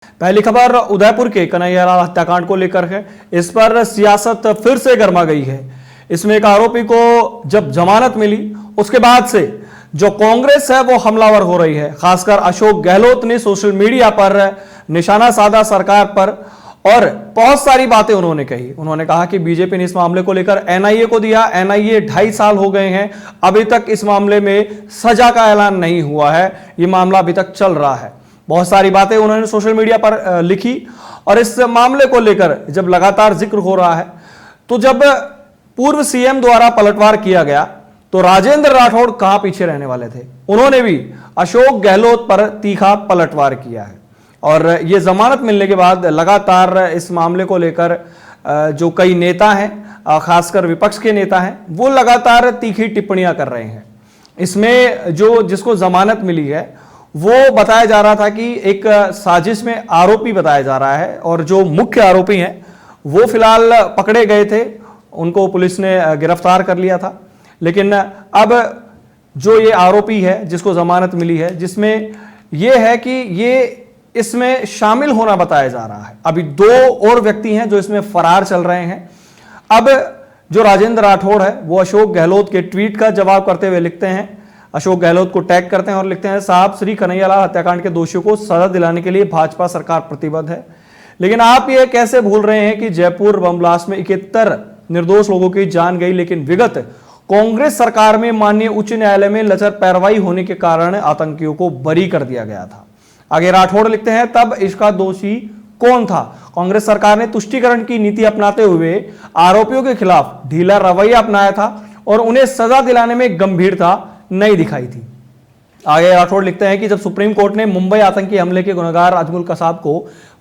पहली खबर उदयपुर के कन्हैयालाल हत्याकांड को लेकर है। इस पर सियासत फिर से गर्मा गई है। इसमें एक आरोपी को जब जमानत मिली उसके बाद से जो कांग्रेस है वो हमलावर हो रही है। खासकर अशोक गहलोत ने सोशल मीडिया पर निशाना साधा सरकार पर और बहुत सारी बातें उन्होंने कही। उन्होंने कहा कि बीजेपी ने इस मामले को लेकर एनआईए को दिया, एनआईए 2.5 साल हो गए हैं, अभी तक इस मामले में सजा का ऐलान नहीं हुआ है, ये मामला अभी तक चल रहा है। बहुत सारी बातें उन्होंने सोशल मीडिया पर लिखी और इस मामले को लेकर जब लगातार जिक्र हो रहा है तो जब पूर्व सीएम द्वारा पलटवार किया गया तो राजेंद्र राठौड़ कहां पीछे रहने वाले थे। उन्होंने भी अशोक गहलोत पर तीखा पलटवार किया है और यह जमानत मिलने के बाद लगातार इस मामले को लेकर जो कई नेता हैं, खासकर विपक्ष के नेता हैं, वो लगातार तीखी टिप्पणियां कर रहे हैं। इसमें जो जिसको जमानत मिली है वो बताया जा रहा था कि एक साजिश में आरोपी बताया जा रहा है और जो मुख्य आरोपी हैं वो फिलहाल पकड़े गए थे, उनको पुलिस ने गिरफ्तार कर लिया था। लेकिन अब जो ये आरोपी है जिसको जमानत मिली है, जिसमें ये है कि ये इसमें शामिल होना बताया जा रहा है। अभी 2 और व्यक्ति हैं जो इसमें फरार चल रहे हैं। अब जो राजेंद्र राठौड़ है वो अशोक गहलोत के ट्वीट का जवाब करते हुए लिखते हैं, अशोक गहलोत को टैग करते हैं और लिखते हैं, साहब श्री कन्हैयालाल हत्याकांड के दोषियों को सजा दिलाने के लिए भाजपा सरकार प्रतिबद्ध है, लेकिन आप ये कैसे भूल रहे हैं कि जयपुर बम ब्लास्ट में 71 निर्दोष लोगों की जान गई, लेकिन विगत कांग्रेस सरकार में माननीय उच्च न्यायालय में लचर पैरवाई होने के कारण आतंकियों को बरी कर दिया गया था। आगे राठौड़ लिखते हैं, तब इसका दोषी कौन था? कांग्रेस सरकार ने तुष्टीकरण की नीति अपनाते हुए आरोपियों के खिलाफ ढीला रवैया अपनाया था और उन्हें सजा दिलाने में गंभीरता नहीं दिखाई थी। आगे राठौड़ लिखते हैं कि जब सुप्रीम कोर्ट ने मुंबई आतंकी हमले के गुनहगार अजमल कसाब को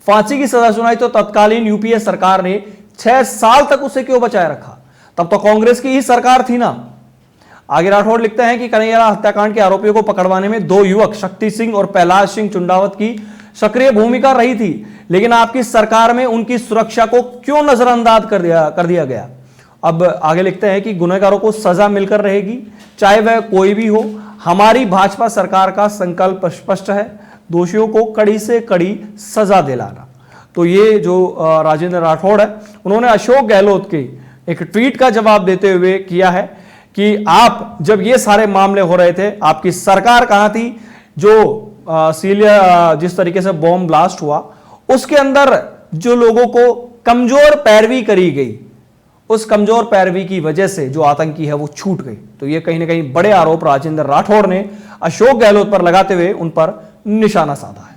फांसी की सजा सुनाई तो तत्कालीन यूपीए सरकार ने 6 साल तक उसे क्यों बचाए रखा? तब तो कांग्रेस की ही सरकार थी ना। आगे राठौड़ लिखते हैं कि कन्हैयालाल हत्याकांड के आरोपियों को पकड़वाने में 2 युवक शक्ति सिंह और कैलाश सिंह चुंडावत की सक्रिय भूमिका रही थी, लेकिन आपकी सरकार में उनकी सुरक्षा को क्यों नजरअंदाज कर दिया गया? अब आगे लिखते हैं कि गुनहगारों को सजा मिलकर रहेगी, चाहे वह कोई भी हो। हमारी भाजपा सरकार का संकल्प स्पष्ट है, दोषियों को कड़ी से कड़ी सजा दिलाना। तो ये जो राजेंद्र राठौड़ है उन्होंने अशोक गहलोत के एक ट्वीट का जवाब देते हुए किया है कि आप जब ये सारे मामले हो रहे थे आपकी सरकार कहां थी? जो जिस तरीके से बॉम्ब ब्लास्ट हुआ उसके अंदर जो लोगों को कमजोर पैरवी करी गई, उस कमजोर पैरवी की वजह से जो आतंकी है वो छूट गई। तो ये कहीं ना कहीं बड़े आरोप राजेंद्र राठौड़ ने अशोक गहलोत पर लगाते हुए उन पर निशाना साधा है।